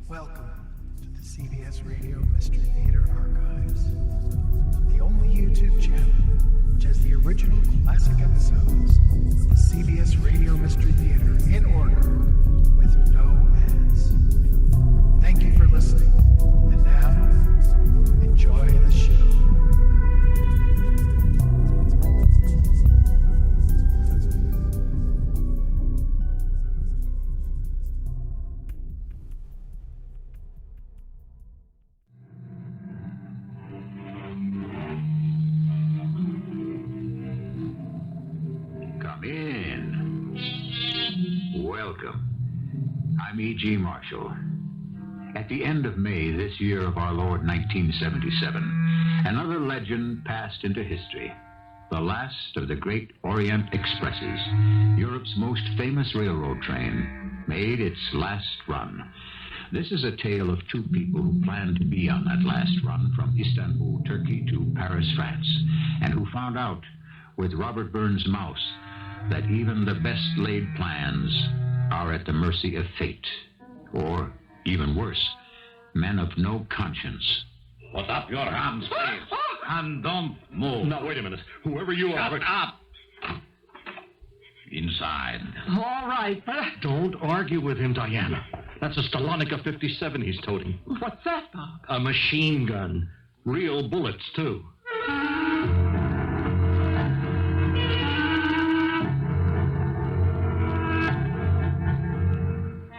Welcome to the CBS Radio Mystery Theater Archives, the only YouTube channel which has the original classic episodes of the CBS Radio Mystery Theater in order with no ads. Thank you for listening, and now, enjoy the show. Come in. Welcome. I'm E.G. Marshall. At the end of May this year of our Lord 1977, another legend passed into history. The last of the great Orient Expresses, Europe's most famous railroad train, made its last run. This is a tale of two people who planned to be on that last run from Istanbul, Turkey to Paris, France, and who found out, with Robert Burns' mouse, that even the best laid plans are at the mercy of fate. Or, even worse, men of no conscience. Put up your hands, please. And don't move. Now, wait a minute. Whoever you are... Shut up. Inside. All right, but... Don't argue with him, Diana. That's a Stalonica 57 he's toting. What's that, Bob? A machine gun. Real bullets, too.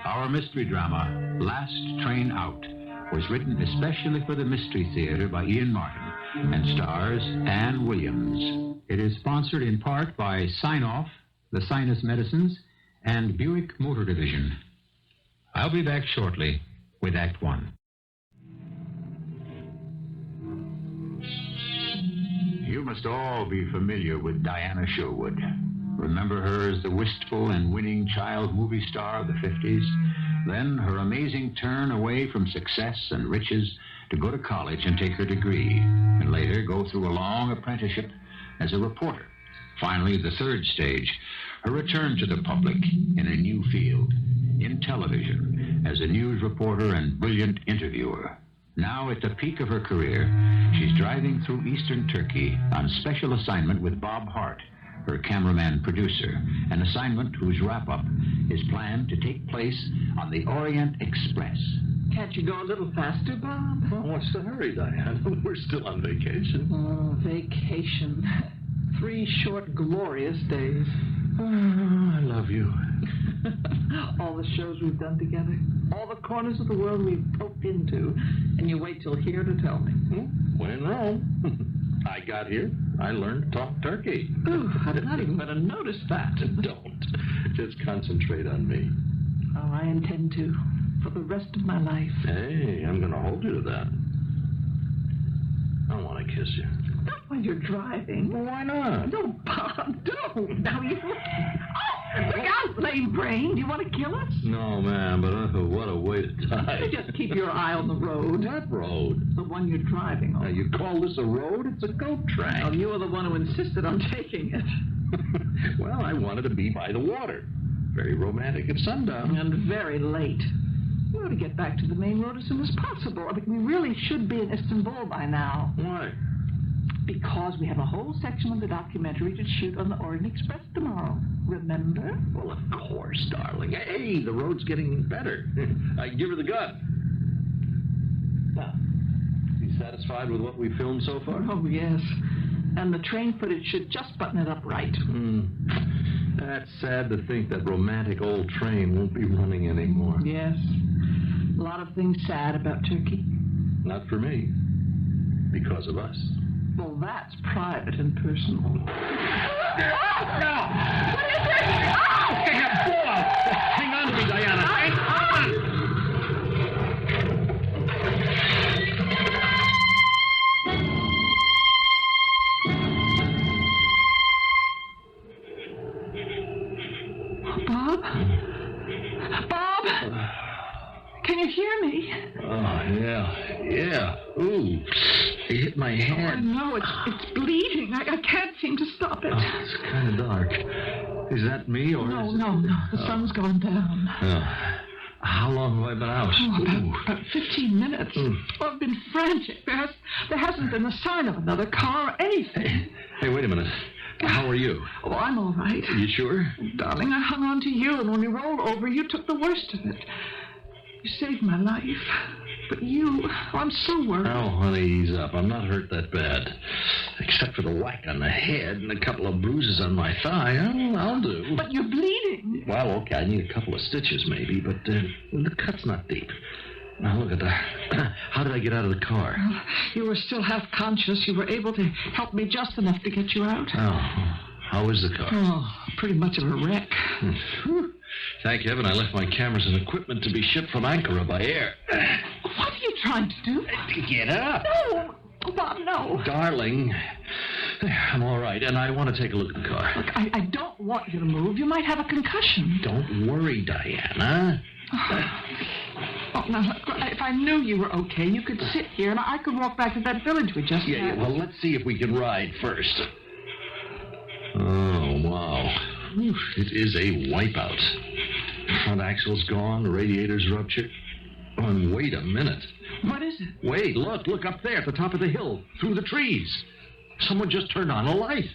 Our mystery drama, Last Train Out, was written especially for the Mystery Theater by Ian Martin and stars Ann Williams. It is sponsored in part by Sign-Off, the Sinus Medicines, and Buick Motor Division. I'll be back shortly with Act One. You must all be familiar with Diana Sherwood. Remember her as the wistful and winning child movie star of the 50s? Then her amazing turn away from success and riches to go to college and take her degree, and later go through a long apprenticeship as a reporter. Finally, the third stage, her return to the public in a new field, in television, as a news reporter and brilliant interviewer. Now, at the peak of her career, she's driving through eastern Turkey on special assignment with Bob Hart, her cameraman-producer, an assignment whose wrap-up is planned to take place on the Orient Express. Can't you go a little faster, Bob? Well, what's the hurry, Diana? We're still on vacation. Oh, vacation. 3 short, glorious days. Oh, I love you. All the shows we've done together. All the corners of the world we've poked into. And you wait till here to tell me. When in Rome. I got here, I learned to talk turkey. Ooh, I'm not even going to notice that. Don't. Just concentrate on me. Oh, I intend to. For the rest of my life. Hey, I'm going to hold you to that. I want to kiss you. Not while you're driving. Well, why not? No, Bob, don't. Now you... Oh, look out, lame brain. Do you want to kill us? No, man, but what a way to die. You just keep your eye on the road. What road? The one you're driving on. Now, you call this a road? It's a goat track. Well, you were the one who insisted on taking it. Well, I wanted to be by the water. Very romantic at sundown. And very late. We ought to get back to the main road as soon as possible. I mean, we really should be in Istanbul by now. Why? Because we have a whole section of the documentary to shoot on the Orient Express tomorrow. Remember? Well, of course, darling. Hey, the road's getting better. I give her the gun. Now, you satisfied with what we filmed so far? Oh, yes. And the train footage should just button it up right. That's sad to think that romantic old train won't be running anymore. Yes. A lot of things sad about Turkey. Not for me. Because of us. Well, that's private and personal. No! What is it? Oh! Hang on to me, Diana. Hang on! Bob? Bob? Can you hear me? Oh, yeah. Ooh, it hit my head. Oh, no, it's bleeding. I can't seem to stop it. Oh, it's kind of dark. Is that me or No, is it... no. The sun's gone down. Oh. How long have I been out? About 15 minutes. Well, I've been frantic. There hasn't been a sign of another car or anything. Hey, wait a minute. How are you? Oh, I'm all right. You sure? Darling, I hung on to you, and when you rolled over, you took the worst of it. You saved my life. But you, I'm so worried. Oh, honey, ease up. I'm not hurt that bad. Except for the whack on the head and a couple of bruises on my thigh. I'll do. But you're bleeding. Well, okay, I need a couple of stitches maybe, but the cut's not deep. Now, look at that. How did I get out of the car? Well, you were still half conscious. You were able to help me just enough to get you out. Oh, how is the car? Oh, pretty much of a wreck. Whew. Thank heaven I left my cameras and equipment to be shipped from Ankara by air. What are you trying to do? Get up. No. Bob, no. Darling, I'm all right, and I want to take a look at the car. Look, I don't want you to move. You might have a concussion. Don't worry, Diana. Oh, now, if I knew you were okay, you could sit here, and I could walk back to that village we just Yeah, had. well, let's see if we can ride first. Oh, wow. It is a wipeout. Front axle's gone, the radiator's ruptured. Oh, and wait a minute. What is it? Wait, look up there at the top of the hill, through the trees. Someone just turned on a light.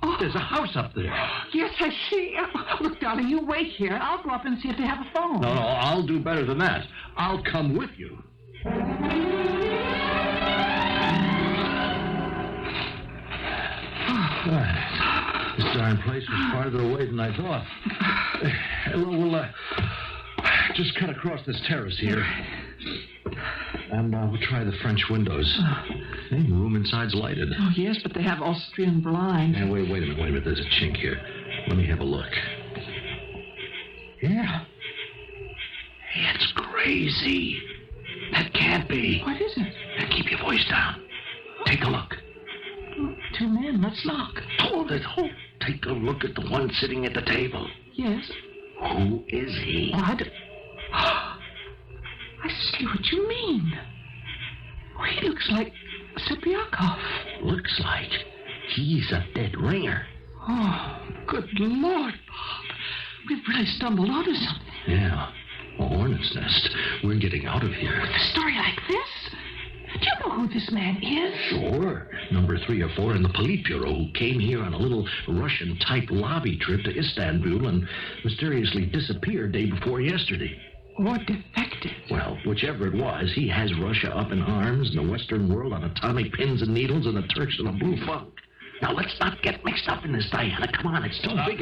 Oh. There's a house up there. Yes, I see. Look, darling, you wait here, and I'll go up and see if they have a phone. No, I'll do better than that. I'll come with you. This darn place was farther away than I thought. We'll just cut across this terrace here. And we'll try the French windows. Hey, the room inside's lighted. Oh, yes, but they have Austrian blinds. Hey, wait a minute. There's a chink here. Let me have a look. Yeah. Hey, it's crazy. That can't be. What is it? Now, keep your voice down. Take a look. Two men. Let's knock. Hold it. Take a look at the one sitting at the table. Yes. Who is he? Oh, I see what you mean. Oh, he looks like Sipiakov. Looks like he's a dead ringer. Oh, good Lord, Bob. We've really stumbled onto something. Yeah. A hornet's nest. We're getting out of here. With a story like this? Do you know who this man is? Sure. Number 3 or 4 in the Politburo who came here on a little Russian-type lobby trip to Istanbul and mysteriously disappeared day before yesterday. Or defected. Well, whichever it was, he has Russia up in arms and the Western world on atomic pins and needles and the Turks in a blue funk. Now, let's not get mixed up in this, Diana. Come on, it's too big.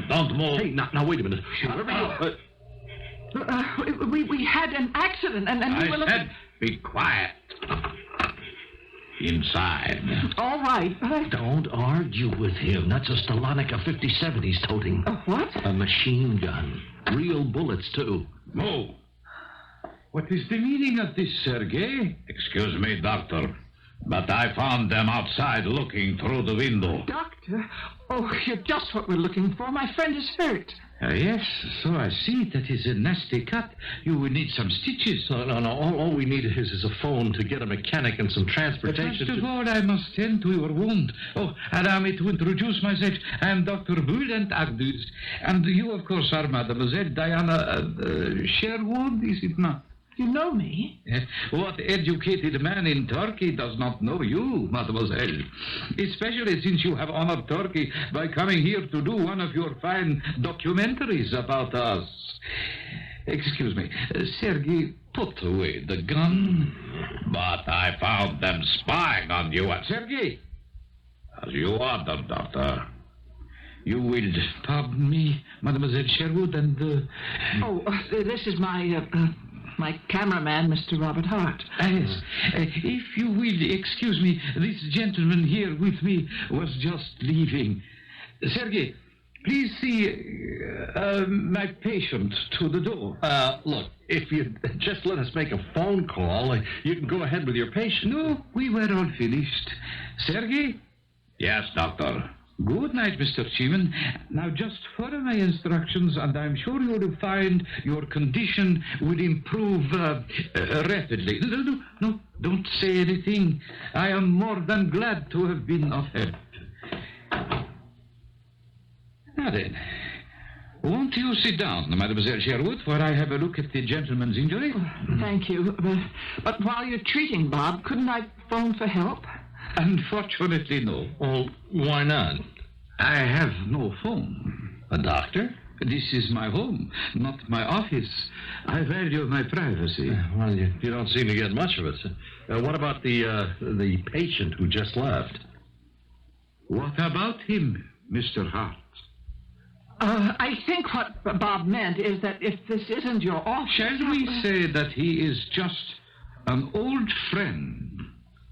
Don't move. Hey, now, wait a minute. Whatever you... We had an accident, and we were I looking... said be quiet. Inside. All right, but I... Don't argue with him. That's a Stalonica 50-70 he's toting. A what? A machine gun. Real bullets, too. Move. What is the meaning of this, Sergei? Excuse me, doctor, but I found them outside looking through the window. Doctor? Oh, you're just what we're looking for. My friend is hurt. Yes, so I see. That is a nasty cut. You will need some stitches. No. All we need is a phone to get a mechanic and some But transportation. first of all, I must tend to your wound. Oh, allow me to introduce myself. I am Dr. Bülent Agdüz. And you, of course, are Mademoiselle Diana Sherwood, is it not? You know me? What educated man in Turkey does not know you, mademoiselle? Especially since you have honored Turkey by coming here to do one of your fine documentaries about us. Excuse me. Sergei, put away the gun. But I found them spying on you. Sergei! As you ordered, doctor. You will pardon me, Mademoiselle Sherwood, and... This is my cameraman, Mr. Robert Hart. Yes. If you will excuse me, this gentleman here with me was just leaving. Sergei, please see my patient to the door. Look, if you just let us make a phone call, you can go ahead with your patient. No, we were all finished. Sergei? Yes, doctor. Good night, Mr. Cheeman. Now, just follow my instructions, and I'm sure you will find your condition will improve rapidly. No, don't say anything. I am more than glad to have been of help. Now then, Won't you sit down, Mademoiselle Sherwood, for I have a look at the gentleman's injury? Thank you. But while you're treating Bob, couldn't I phone for help? Unfortunately, no. Well, why not? I have no phone. A doctor? This is my home, not my office. I value my privacy. Well, you don't seem to get much of it. What about the patient who just left? What about him, Mr. Hart? I think what Bob meant is that if this isn't your office... Shall we say that he is just an old friend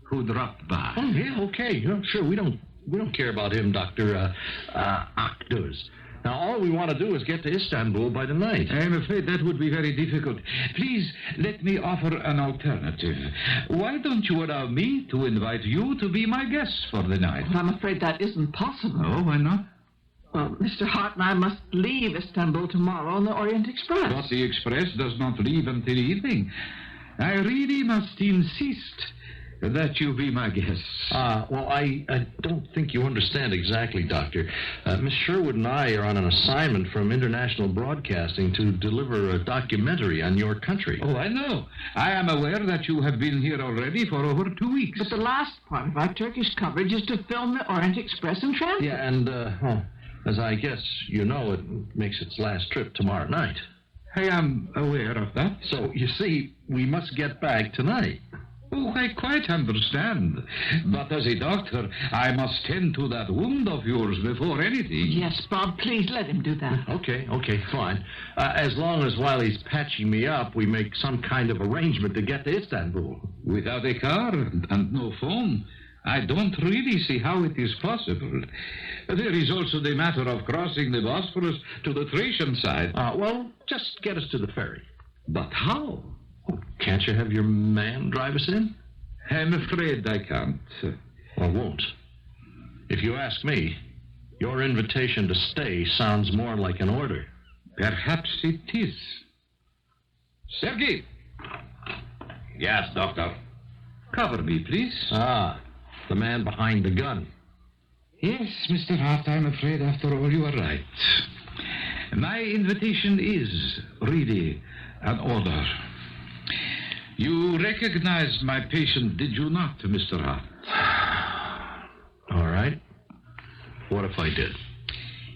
who dropped by? Oh, yeah, okay. Sure, we don't care about him, Dr. Akduz. Now, all we want to do is get to Istanbul by tonight. I'm afraid that would be very difficult. Please, let me offer an alternative. Why don't you allow me to invite you to be my guest for the night? I'm afraid that isn't possible. Oh, why not? Well, Mr. Hart and I must leave Istanbul tomorrow on the Orient Express. But the express does not leave until evening. I really must insist that you be my guest. Well, I don't think you understand exactly, Doctor. Miss Sherwood and I are on an assignment from International Broadcasting to deliver a documentary on your country. Oh, I know. I am aware that you have been here already for over 2 weeks. But the last part of our Turkish coverage is to film the Orient Express in transit. Yeah, and, as I guess you know, it makes its last trip tomorrow night. I am aware of that. So, you see, we must get back tonight. Oh, I quite understand. But as a doctor, I must tend to that wound of yours before anything. Yes, Bob, please let him do that. Okay, fine. As long as while he's patching me up, we make some kind of arrangement to get to Istanbul. Without a car and no phone, I don't really see how it is possible. There is also the matter of crossing the Bosphorus to the Thracian side. Well, just get us to the ferry. But how? Can't you have your man drive us in? I'm afraid I can't. Or won't. If you ask me, your invitation to stay sounds more like an order. Perhaps it is. Sergei! Yes, Doctor. Cover me, please. The man behind the gun. Yes, Mr. Hart, I'm afraid after all you are right. My invitation is really an order. You recognized my patient, did you not, Mr. Hart? All right. What if I did?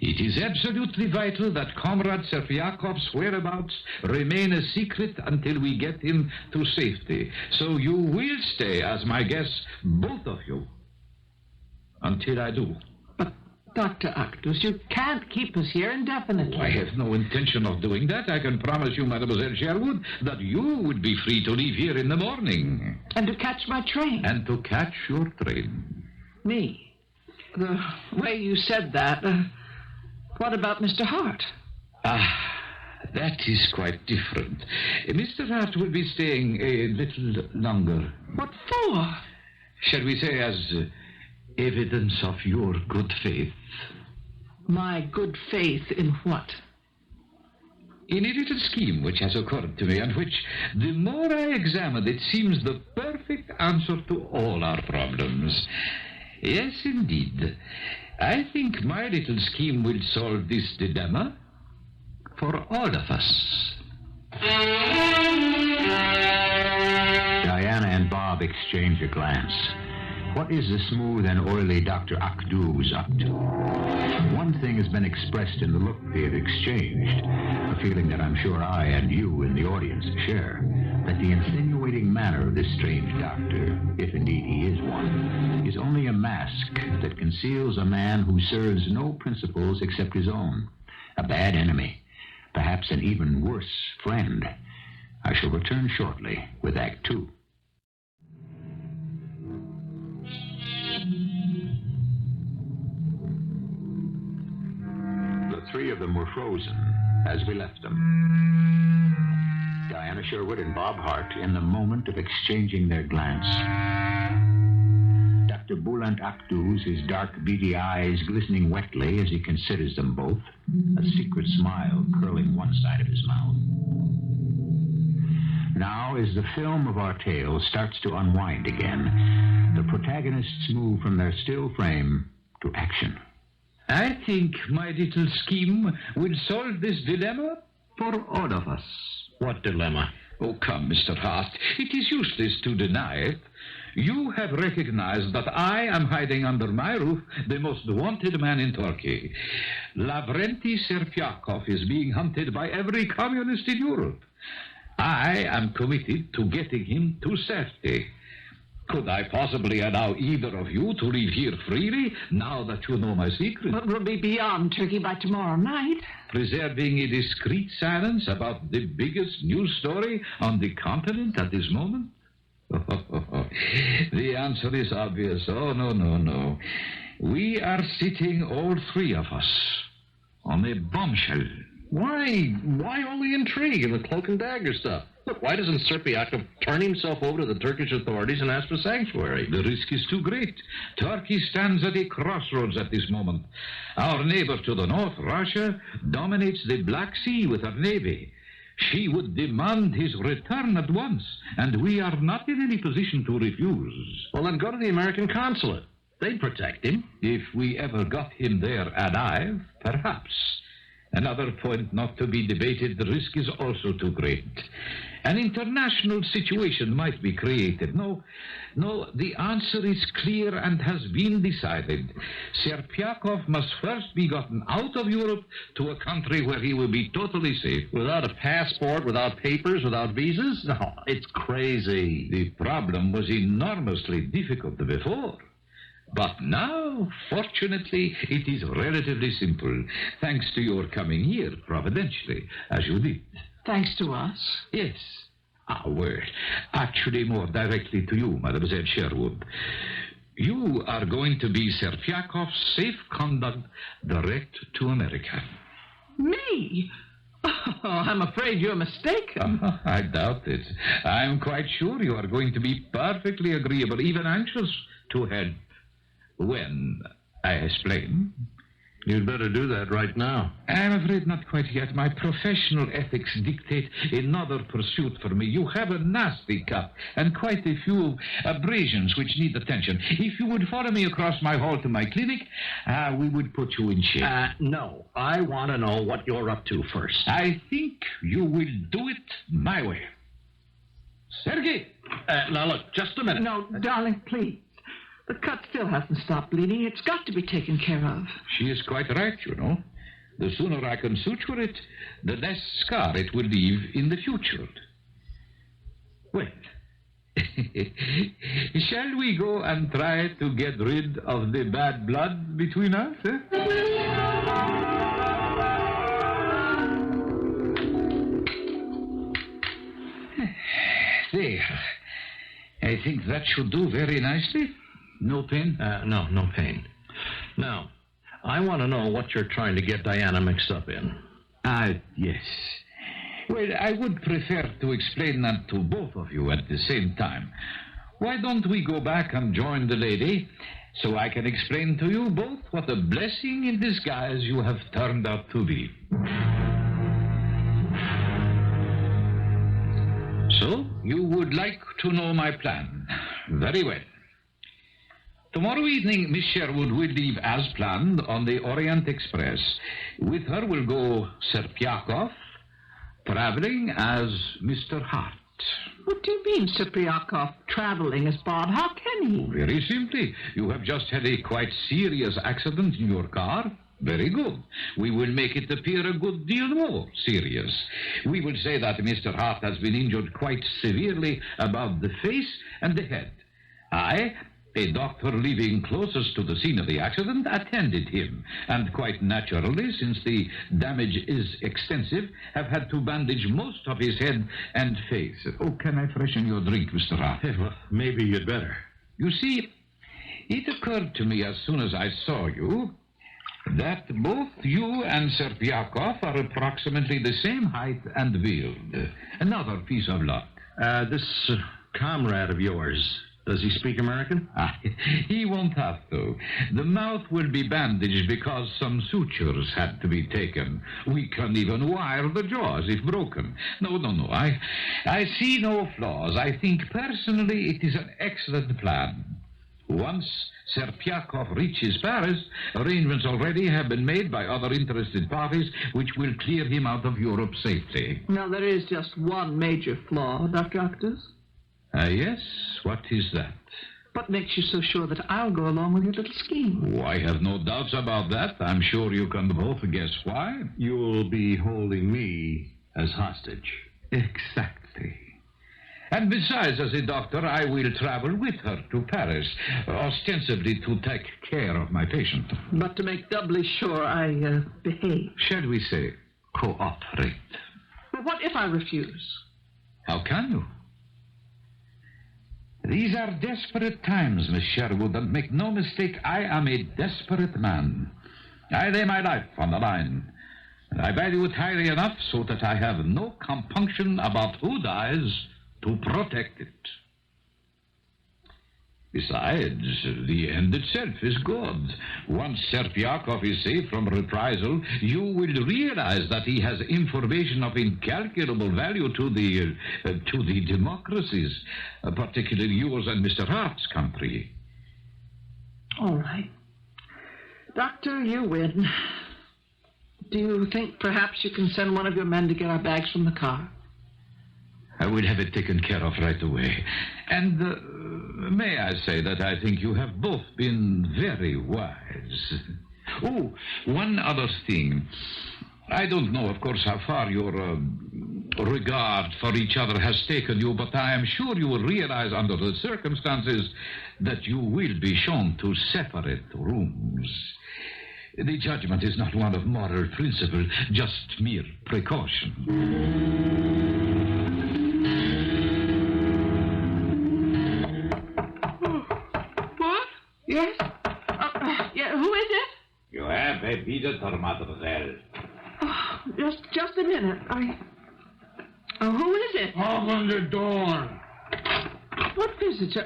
It is absolutely vital that Comrade Serfiakov's whereabouts remain a secret until we get him to safety. So you will stay as my guests, both of you, until I do. But, Dr. Akduz, you can't keep us here indefinitely. I have no intention of doing that. I can promise you, Mademoiselle Sherwood, that you would be free to leave here in the morning. And to catch my train. And to catch your train. Me? The way you said that... what about Mr. Hart? That is quite different. Mr. Hart will be staying a little longer. What for? Shall we say as evidence of your good faith? My good faith in what? In a little scheme which has occurred to me, and which, the more I examine it, seems the perfect answer to all our problems. Yes, indeed. I think my little scheme will solve this dilemma for all of us. Diana and Bob exchange a glance. What is the smooth and oily Dr. Akduz up to? One thing has been expressed in the look they have exchanged, a feeling that I'm sure I and you in the audience share, that the insinuating manner of this strange doctor, if indeed he is one, is only a mask that conceals a man who serves no principles except his own, a bad enemy, perhaps an even worse friend. I shall return shortly with Act 2. The three of them were frozen as we left them. Diana Sherwood and Bob Hart in the moment of exchanging their glance. Dr. Bülent Akduz, his dark, beady eyes glistening wetly as he considers them both, a secret smile curling one side of his mouth. Now, as the film of our tale starts to unwind again, the protagonists move from their still frame to action. I think my little scheme will solve this dilemma for all of us. What dilemma? Oh, come, Mr. Hart. It is useless to deny it. You have recognized that I am hiding under my roof the most wanted man in Turkey. Lavrenti Serpiakov is being hunted by every communist in Europe. I am committed to getting him to safety. Could I possibly allow either of you to leave here freely, now that you know my secret? But we'll be beyond Turkey by tomorrow night. Preserving a discreet silence about the biggest news story on the continent at this moment? The answer is obvious. Oh, no. We are sitting, all three of us, on a bombshell. Why all the intrigue and the cloak and dagger stuff? Look, why doesn't Serpiakov turn himself over to the Turkish authorities and ask for sanctuary? The risk is too great. Turkey stands at a crossroads at this moment. Our neighbor to the north, Russia, dominates the Black Sea with her navy. She would demand his return at once, and we are not in any position to refuse. Well, then go to the American consulate. They'd protect him. If we ever got him there alive, perhaps. Another point not to be debated, the risk is also too great. An international situation might be created. No, the answer is clear and has been decided. Serpiakov must first be gotten out of Europe to a country where he will be totally safe. Without a passport, without papers, without visas? No, it's crazy. The problem was enormously difficult before. But now, fortunately, it is relatively simple, thanks to your coming here, providentially, as you did. Thanks to us? Yes. Well, actually more directly to you, Mademoiselle Sherwood. You are going to be Serpiakov's safe conduct direct to America. Me? Oh, I'm afraid you're mistaken. I doubt it. I'm quite sure you are going to be perfectly agreeable, even anxious to help. When I explain. You'd better do that right now. I'm afraid not quite yet. My professional ethics dictate another pursuit for me. You have a nasty cut and quite a few abrasions which need attention. If you would follow me across my hall to my clinic, we would put you in shape. No. I want to know what you're up to first. I think you will do it my way. Sergei! Now, look, just a minute. No, darling, please. The cut still hasn't stopped bleeding. It's got to be taken care of. She is quite right, you know. The sooner I can suture it, the less scar it will leave in the future. Well, shall we go and try to get rid of the bad blood between us? There. I think that should do very nicely. No pain? No pain. Now, I want to know what you're trying to get Diana mixed up in. Yes. Well, I would prefer to explain that to both of you at the same time. Why don't we go back and join the lady, so I can explain to you both what a blessing in disguise you have turned out to be. So, you would like to know my plan. Very well. Tomorrow evening, Miss Sherwood will leave as planned on the Orient Express. With her will go Serpiakov, traveling as Mr. Hart. What do you mean, Serpiakov, traveling as Bob? How can he? Very simply. You have just had a quite serious accident in your car. Very good. We will make it appear a good deal more serious. We will say that Mr. Hart has been injured quite severely about the face and the head. I, a doctor living closest to the scene of the accident, attended him, and quite naturally, since the damage is extensive, have had to bandage most of his head and face. Oh, can I freshen your drink, Mr. Hart? Well, maybe you'd better. You see, it occurred to me as soon as I saw you that both you and Serpiakov are approximately the same height and build. Another piece of luck. This comrade of yours, does he speak American? He won't have to. The mouth will be bandaged because some sutures had to be taken. We can even wire the jaws if broken. No. I see no flaws. I think personally it is an excellent plan. Once Serpiakov reaches Paris, arrangements already have been made by other interested parties which will clear him out of Europe safely. Now, there is just one major flaw, Dr. Octus. Yes? What is that? What makes you so sure that I'll go along with your little scheme? Oh, I have no doubts about that. I'm sure you can both guess why. You'll be holding me as hostage. Exactly. And besides, as a doctor, I will travel with her to Paris, ostensibly to take care of my patient. But to make doubly sure I behave. Shall we say, cooperate? But what if I refuse? How can you? These are desperate times, Miss Sherwood, and make no mistake, I am a desperate man. I lay my life on the line. And I value it highly enough so that I have no compunction about who dies to protect it. Besides, the end itself is good. Once Serpiakov is safe from reprisal, you will realize that he has information of incalculable value to the democracies, particularly yours and Mr. Hart's country. All right. Doctor, you win. Do you think perhaps you can send one of your men to get our bags from the car? I will have it taken care of right away. And may I say that I think you have both been very wise. Oh, one other thing. I don't know, of course, how far your regard for each other has taken you, but I am sure you will realize under the circumstances that you will be shown to separate rooms. The judgment is not one of moral principle, just mere precaution. Yes? Yeah, who is it? You have a visitor, mademoiselle. Oh, just a minute. Who is it? Open the door. What visitor?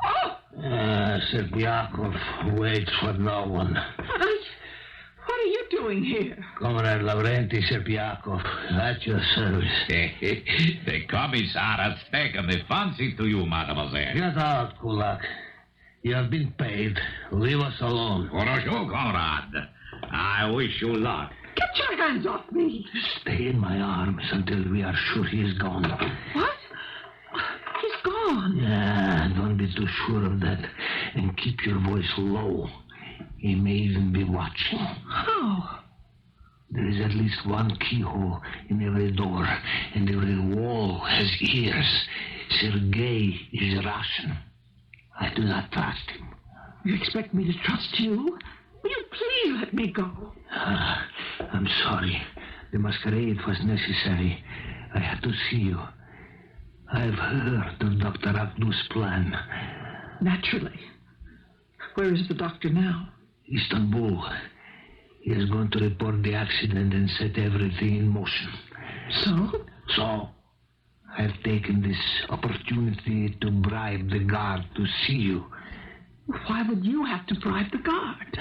Oh! Serpiakov waits for no one. What are you doing here? Comrade Lavrenti Serpiakov, at your service. The commissar has taken a fancy to you, mademoiselle. Get out, Kulak. You have been paid. Leave us alone. For a show, comrade. I wish you luck. Get your hands off me. Stay in my arms until we are sure he is gone. What? He's gone. Yeah, don't be too sure of that. And keep your voice low. He may even be watching. How? There is at least one keyhole in every door, and every wall has ears. Sergei is Russian. I do not trust him. You expect me to trust you? Will you please let me go? I'm sorry. The masquerade was necessary. I had to see you. I've heard of Dr. Akdu's plan. Naturally. Where is the doctor now? Istanbul. He is going to report the accident and set everything in motion. So, I've taken this opportunity to bribe the guard to see you. Why would you have to bribe the guard?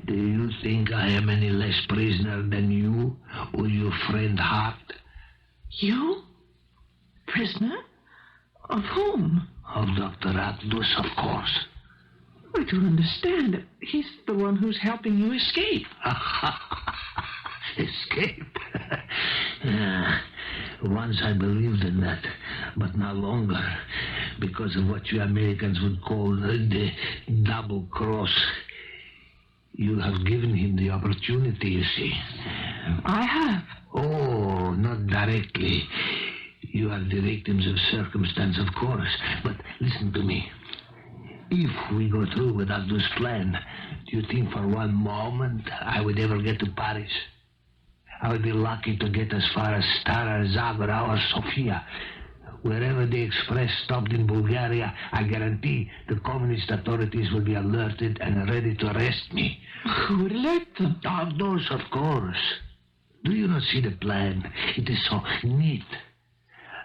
Do you think I am any less prisoner than you or your friend Hart? You? Prisoner? Of whom? Of Dr. Akdus, of course. I don't understand. He's the one who's helping you escape. Escape? Once I believed in that, but no longer, because of what you Americans would call the double cross. You have given him the opportunity, you see. I have. Oh, not directly. You are the victims of circumstance, of course. But listen to me. If we go through with Abdul's plan, do you think for one moment I would ever get to Paris? I would be lucky to get as far as Stara Zagora or Sofia. Wherever the express stopped in Bulgaria, I guarantee the communist authorities will be alerted and ready to arrest me. Who would alert them? Those, of course. Do you not see the plan? It is so neat.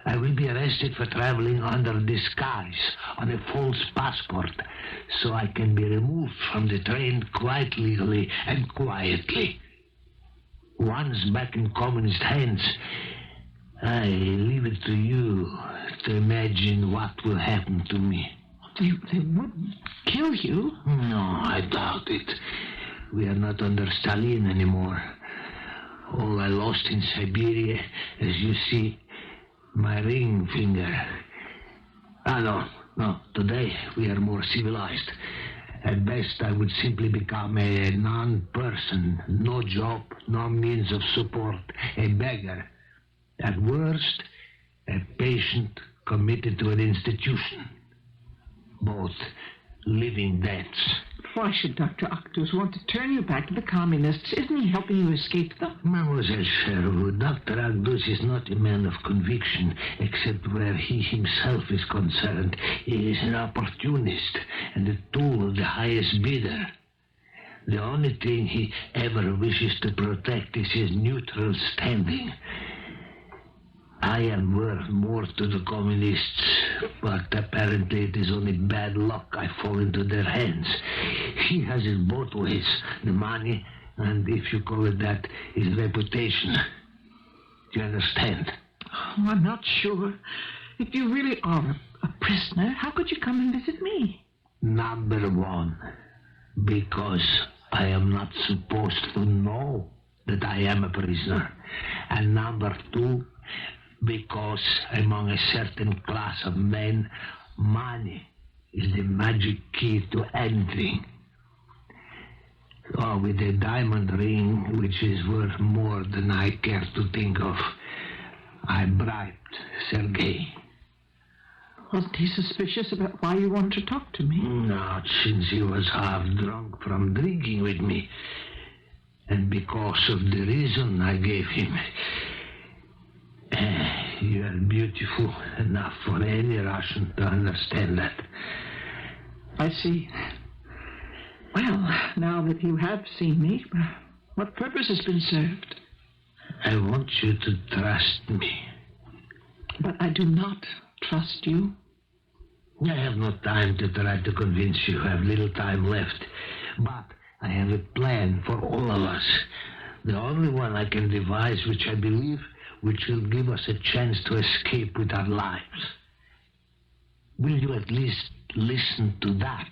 I will be arrested for traveling under disguise on a false passport, so I can be removed from the train quite legally and quietly. Once back in communist hands, I leave it to you to imagine what will happen to me. They wouldn't kill you. No, I doubt it. We are not under Stalin anymore. All I lost in Siberia, as you see, my ring finger. No. Today we are more civilized. At best, I would simply become a non-person. No job, no means of support. A beggar. At worst, a patient committed to an institution. Both living deaths. Why should Dr. Octus want to turn you back to the communists? Isn't he helping you escape them? Mademoiselle Sherwood, Dr. Octus is not a man of conviction, except where he himself is concerned. He is an opportunist and a tool of the highest bidder. The only thing he ever wishes to protect is his neutral standing. I am worth more to the communists, but apparently it is only bad luck I fall into their hands. He has it both ways, the money, and if you call it that, his reputation. Do you understand? Oh, I'm not sure. If you really are a prisoner, how could you come and visit me? Number one, because I am not supposed to know that I am a prisoner. And number two, because among a certain class of men, money is the magic key to anything. Oh, with a diamond ring, which is worth more than I care to think of, I bribed Sergei. Wasn't he suspicious about why you wanted to talk to me? Not since he was half drunk from drinking with me. And because of the reason I gave him. You are beautiful enough for any Russian to understand that. I see. Well, now that you have seen me, what purpose has been served? I want you to trust me. But I do not trust you. I have no time to try to convince you. I have little time left. But I have a plan for all of us. The only one I can devise, which I believe, which will give us a chance to escape with our lives. Will you at least listen to that?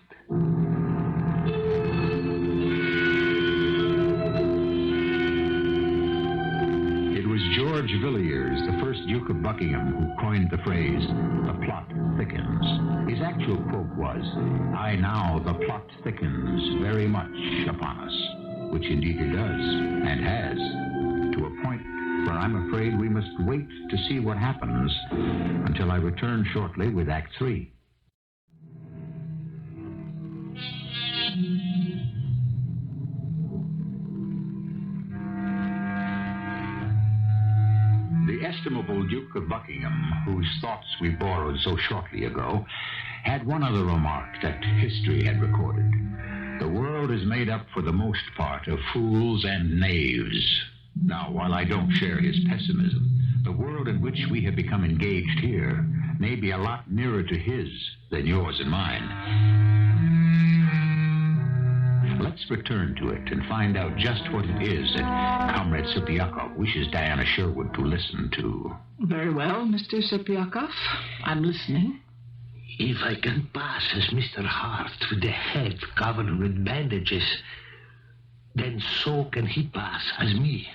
It was George Villiers, the first Duke of Buckingham, who coined the phrase, "The plot thickens." His actual quote was, "I now, the plot thickens very much upon us," which indeed it does, and has, to a point where I'm afraid we must wait to see what happens until I return shortly with Act 3. The estimable Duke of Buckingham, whose thoughts we borrowed so shortly ago, had one other remark that history had recorded. The world is made up for the most part of fools and knaves. Now, while I don't share his pessimism, the world in which we have become engaged here may be a lot nearer to his than yours and mine. Let's return to it and find out just what it is that Comrade Sipiakov wishes Diana Sherwood to listen to. Very well, Mr. Sipiakov. I'm listening. If I can pass as Mr. Hart with the head covered with bandages, then so can he pass as me.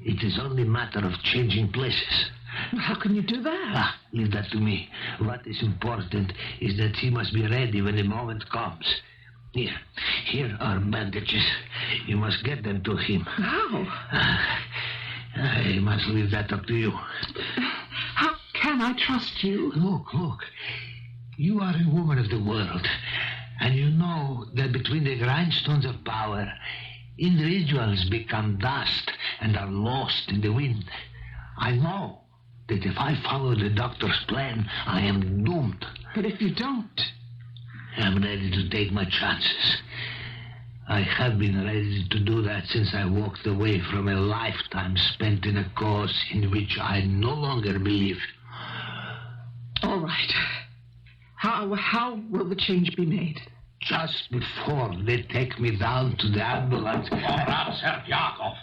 It is only a matter of changing places. How can you do that? Leave that to me. What is important is that he must be ready when the moment comes. Here are bandages. You must get them to him. How? I must leave that up to you. How can I trust you? Look. You are a woman of the world, and you know that between the grindstones of power, individuals become dust and are lost in the wind. I know that if I follow the doctor's plan, I am doomed. But if you don't? I'm ready to take my chances. I have been ready to do that since I walked away from a lifetime spent in a cause in which I no longer believe. All right. How will the change be made? Just before they take me down to the ambulance. Comrade Serpiakov.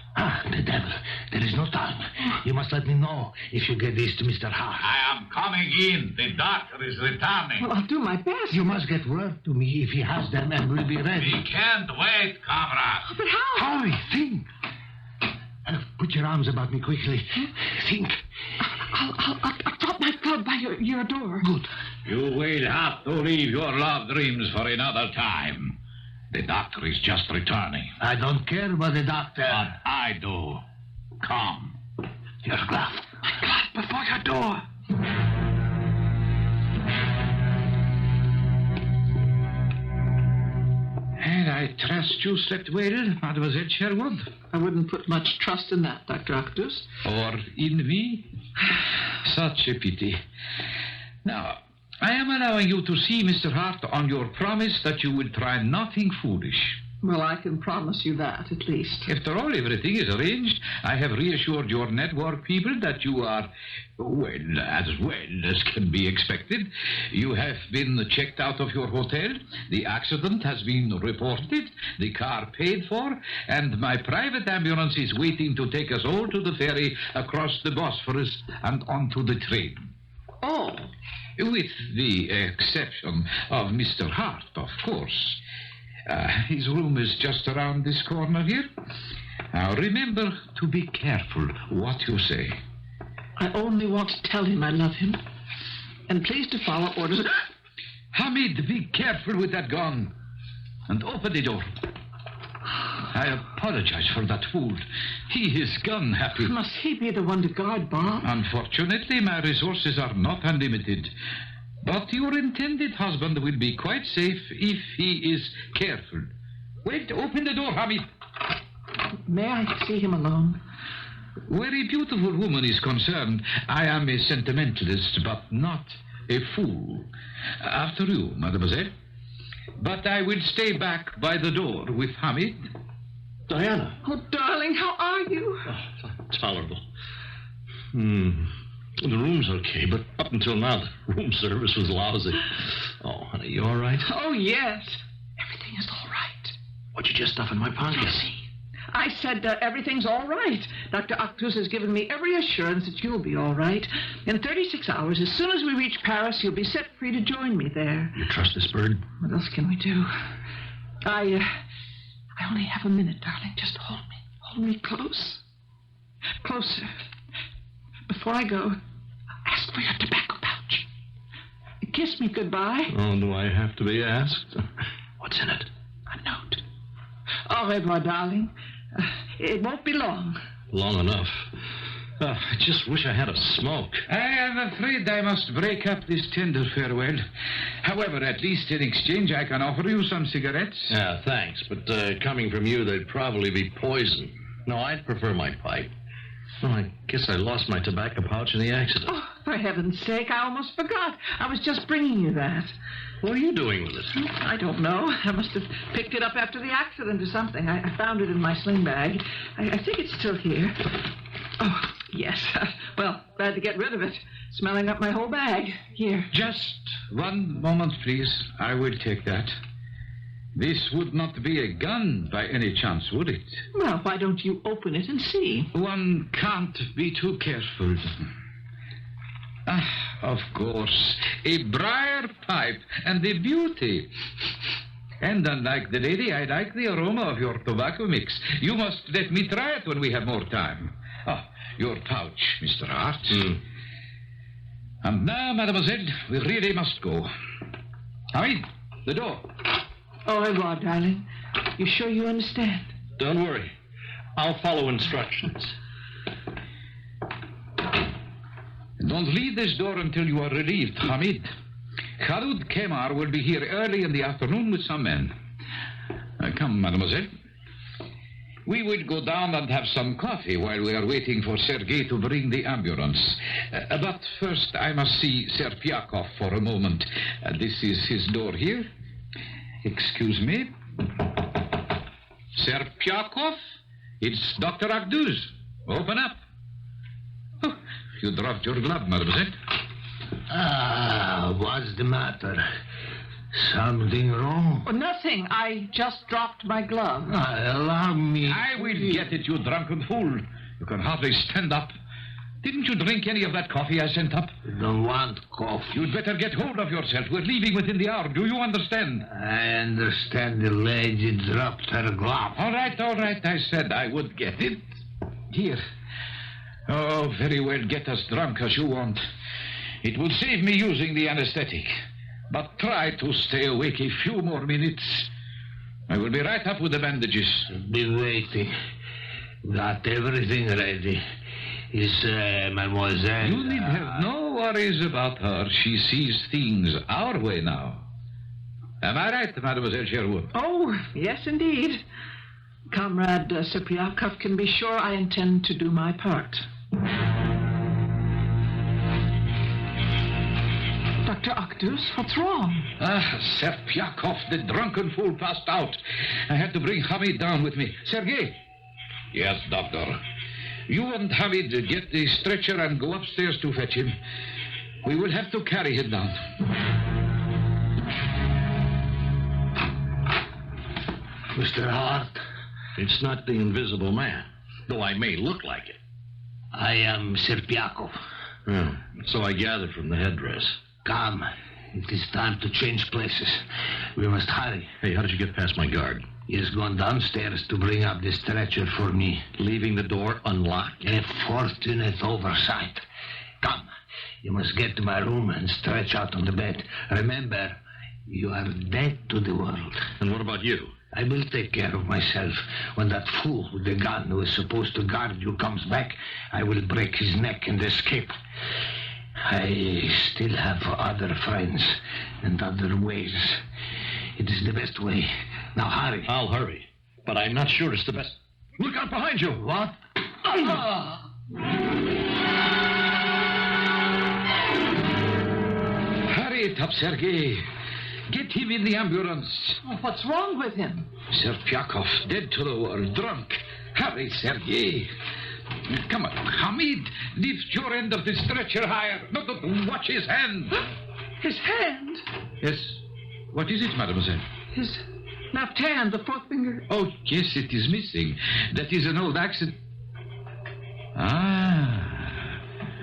The devil. There is no time. You must let me know if you get this to Mr. Hart. I am coming in. The doctor is returning. Well, I'll do my best. You must get word to me if he has them, and we'll be ready. We can't wait, comrade. But how? Hurry, think. Put your arms about me quickly. Think. I'll drop my glove by your door. Good. You will have to leave your love dreams for another time. The doctor is just returning. I don't care about the doctor. But I do. Come. Your glove. My glove before your door. And I trust you slept well, Mademoiselle Sherwood. I wouldn't put much trust in that, Dr. Octus. Or in me? Such a pity. Now, I am allowing you to see Mr. Hart on your promise that you will try nothing foolish. Well, I can promise you that, at least. After all, everything is arranged. I have reassured your network people that you are, well as can be expected. You have been checked out of your hotel. The accident has been reported, the car paid for, and my private ambulance is waiting to take us all to the ferry across the Bosphorus and onto the train. Oh. With the exception of Mr. Hart, of course. His room is just around this corner here. Now, remember to be careful what you say. I only want to tell him I love him. And please to follow orders. Hamid, be careful with that gun. And open the door. I apologize for that fool. He is gun happy. Must he be the one to guard Bob? Unfortunately, my resources are not unlimited. But your intended husband will be quite safe if he is careful. Wait, open the door, Hamid. May I see him alone? Where a beautiful woman is concerned, I am a sentimentalist, but not a fool. After you, mademoiselle. But I will stay back by the door with Hamid. Diana. Oh, darling, how are you? Oh, tolerable. The room's okay, but up until now, the room service was lousy. Oh, honey, you all right? Oh, yes. Everything is all right. What'd you just stuff in my pocket? Jesse, I said everything's all right. Dr. Octus has given me every assurance that you'll be all right. In 36 hours, as soon as we reach Paris, you'll be set free to join me there. You trust this bird? What else can we do? I only have a minute, darling. Just hold me. Hold me close. Closer. Before I go, ask for your tobacco pouch. Kiss me goodbye. Oh, do I have to be asked? What's in it? A note. Au revoir, darling. It won't be long. Long enough. I just wish I had a smoke. I am afraid I must break up this tender farewell. However, at least in exchange, I can offer you some cigarettes. Yeah, thanks. But coming from you, they'd probably be poison. No, I'd prefer my pipe. Well, I guess I lost my tobacco pouch in the accident. Oh, for heaven's sake, I almost forgot. I was just bringing you that. What are you doing with it? I don't know. I must have picked it up after the accident or something. I found it in my sling bag. I think it's still here. Oh, yes. Well, glad to get rid of it. Smelling up my whole bag. Here. Just one moment, please. I will take that. This would not be a gun by any chance, would it? Well, why don't you open it and see? One can't be too careful. Of course. A briar pipe and a beauty. And unlike the lady, I like the aroma of your tobacco mix. You must let me try it when we have more time. Your pouch, Mr. Hart. And now, mademoiselle, we really must go. Hamid, the door. Au revoir, darling. You sure you understand? Don't worry. I'll follow instructions. Don't leave this door until you are relieved, Hamid. Khalud Kemar will be here early in the afternoon with some men. Come, mademoiselle. We will go down and have some coffee while we are waiting for Sergei to bring the ambulance. But first, I must see Serpiakov for a moment. This is his door here. Excuse me. Serpiakov? It's Dr. Agduz. Open up. Oh, you dropped your glove, mademoiselle. What's the matter? Something wrong? Oh, nothing. I just dropped my glove. Allow me. I will get it, you drunken fool. You can hardly stand up. Didn't you drink any of that coffee I sent up? Don't want coffee. You'd better get hold of yourself. We're leaving within the hour. Do you understand? I understand the lady dropped her glove. All right. I said I would get it. Here. Oh, very well. Get as drunk as you want. It will save me using the anesthetic. But try to stay awake a few more minutes. I will be right up with the bandages. Be waiting. Got everything ready. Is mademoiselle... You need have no worries about her. She sees things our way now. Am I right, Mademoiselle Sherwood? Oh, yes, indeed. Comrade Serpiakov can be sure I intend to do my part. Dr. Octus, what's wrong? Serpiakov, the drunken fool, passed out. I had to bring Hammond down with me. Sergei? Yes, doctor. You and Hammond get the stretcher and go upstairs to fetch him. We will have to carry him down. Mr. Hart, It's not the invisible man, though I may look like it. I am Serpiakov. Oh, so I gather from the headdress. Come. It is time to change places. We must hurry. Hey, how did you get past my guard? He has gone downstairs to bring up the stretcher for me. Leaving the door unlocked? A fortunate oversight. Come. You must get to my room and stretch out on the bed. Remember, you are dead to the world. And what about you? I will take care of myself. When that fool with the gun who is supposed to guard you comes back, I will break his neck and escape. I still have other friends and other ways. It is the best way. Now hurry. I'll hurry, but I'm not sure it's the best. Look out behind you! What? Hurry it up, Sergei. Get him in the ambulance. Oh, what's wrong with him? Serpiakov, dead to the world, drunk. Hurry, Sergei. Come on, Hammond. Lift your end of the stretcher higher. No, watch his hand. His hand? Yes. What is it, mademoiselle? His left hand, the fourth finger. Oh, yes, it is missing. That is an old accident. Ah,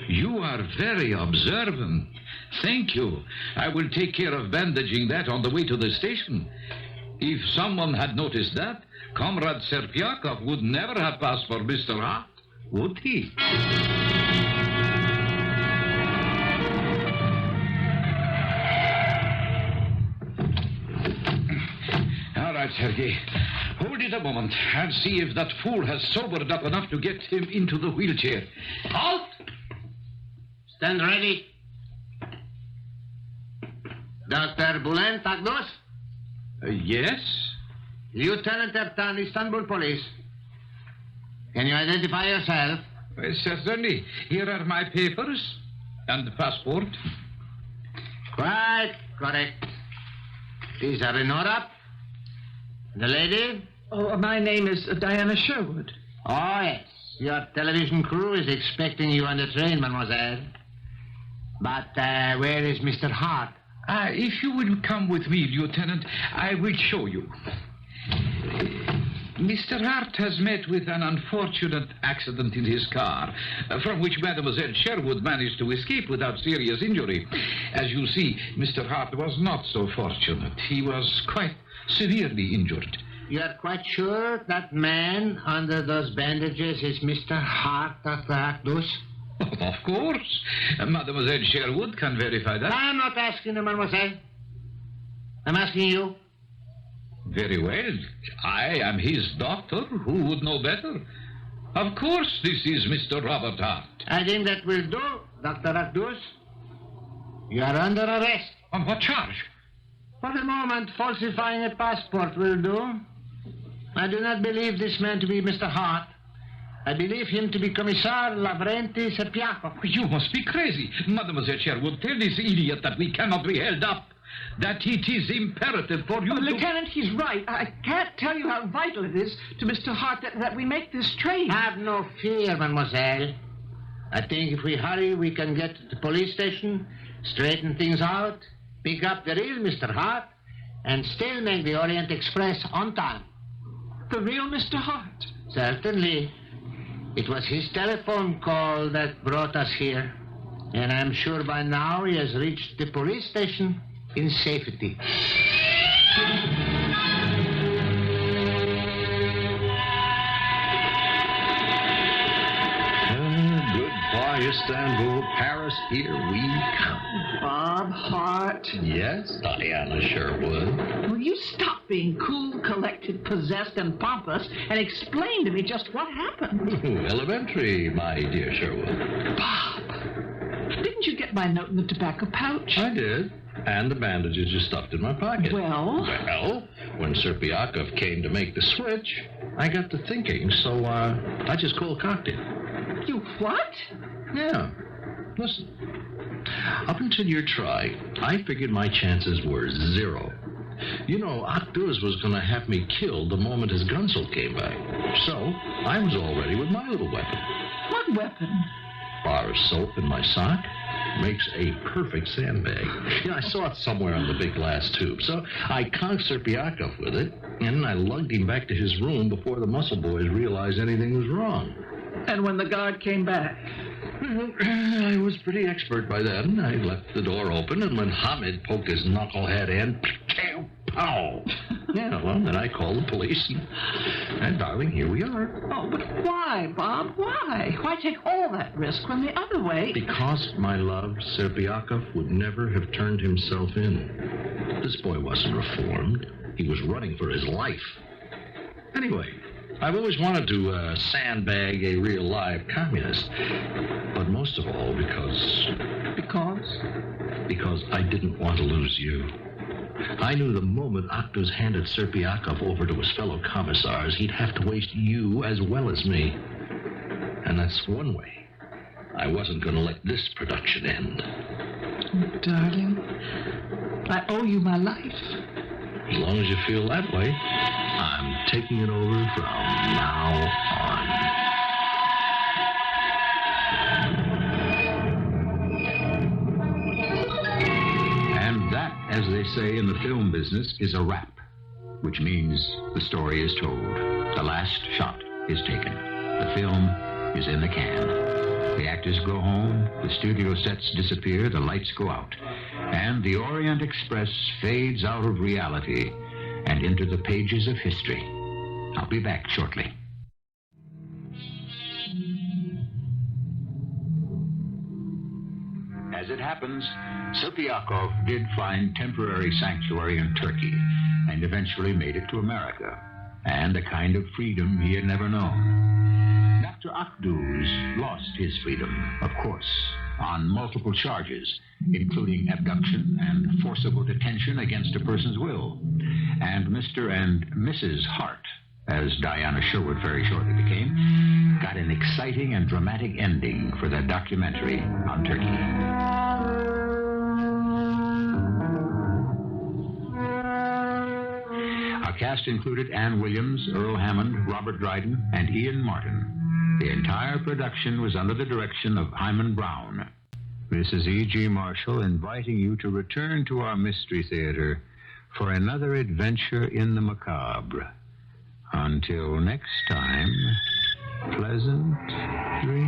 you are very observant. Thank you. I will take care of bandaging that on the way to the station. If someone had noticed that, Comrade Serpiakov would never have passed for Mr. Hart, would he? All right, Sergei. Hold it a moment. I'll see if that fool has sobered up enough to get him into the wheelchair. Halt! Stand ready. Dr. Bülent Agdos? Yes? Lieutenant Ertan, Istanbul Police. Can you identify yourself? Certainly. Here are my papers and the passport. Quite correct. These are in order. The lady? Oh, my name is Diana Sherwood. Oh, yes. Your television crew is expecting you on the train, mademoiselle. But where is Mr. Hart? If you will come with me, Lieutenant, I will show you. Mr. Hart has met with an unfortunate accident in his car, from which Mademoiselle Sherwood managed to escape without serious injury. As you see, Mr. Hart was not so fortunate. He was quite severely injured. You are quite sure that man under those bandages is Mr. Hart, Dr. Agdos? Of course. Mademoiselle Sherwood can verify that. I'm not asking you, mademoiselle. I'm asking you. Very well. I am his doctor. Who would know better? Of course, this is Mr. Robert Hart. I think that will do, Dr. Agdos. You are under arrest. On what charge? For the moment, falsifying a passport will do. I do not believe this man to be Mr. Hart. I believe him to be Commissar Lavrenti Serpiakov. You must be crazy. Mademoiselle Sherwood, tell this idiot that we cannot be held up. That it is imperative for you to... Lieutenant, he's right. I can't tell you how vital it is to Mr. Hart that we make this train. Have no fear, mademoiselle. I think if we hurry, we can get to the police station, straighten things out, pick up the real Mr. Hart, and still make the Orient Express on time. The real Mr. Hart? Certainly. It was his telephone call that brought us here. And I'm sure by now he has reached the police station in safety. Goodbye, Istanbul. Paris, here we come. Bob Hart. Yes, Diana Sherwood. Will you stop being cool, collected, possessed, and pompous and explain to me just what happened? Elementary, my dear Sherwood. Bob, didn't you get my note in the tobacco pouch? I did. And the bandages you stuffed in my pocket. Well? Well, when Serpiakov came to make the switch, I got to thinking, so I just cold cocked it. You what? Yeah. Listen. Up until your try, I figured my chances were 0. You know, Akduz was going to have me killed the moment his gunsel came back. So, I was all ready with my little weapon. What weapon? Bar of soap in my sock. Makes a perfect sandbag. I saw it somewhere on the big glass tube. So I conked Serpiakov with it, and I lugged him back to his room before the muscle boys realized anything was wrong. And when the guard came back? Well, I was pretty expert by then. I left the door open, and when Hammond poked his knucklehead in, pow! Yeah, well, then I called the police, and darling, here we are. Oh, but why, Bob? Why? Why take all that risk when the other way... Because, my love, Serpiakov would never have turned himself in. This boy wasn't reformed. He was running for his life. Anyway, I've always wanted to sandbag a real live communist. But most of all because... Because? Because I didn't want to lose you. I knew the moment Akduz handed Serpiakov over to his fellow commissars, he'd have to waste you as well as me. And that's one way. I wasn't going to let this production end. Oh, darling, I owe you my life. As long as you feel that way, I'm taking it over from now on. And that, as they say in the film business, is a wrap, which means the story is told. The last shot is taken. The film is in the can. The actors go home, the studio sets disappear, the lights go out, and the Orient Express fades out of reality and into the pages of history. I'll be back shortly. As it happens, Serpiakov did find temporary sanctuary in Turkey and eventually made it to America, and a kind of freedom he had never known. Dr. Akduz lost his freedom, of course, on multiple charges, including abduction and forcible detention against a person's will. And Mr. and Mrs. Hart, as Diana Sherwood very shortly became, got an exciting and dramatic ending for their documentary on Turkey. Our cast included Ann Williams, Earl Hammond, Robert Dryden, and Ian Martin. The entire production was under the direction of Hyman Brown. This is E.G. Marshall inviting you to return to our Mystery Theater for another adventure in the macabre. Until next time, pleasant dreams.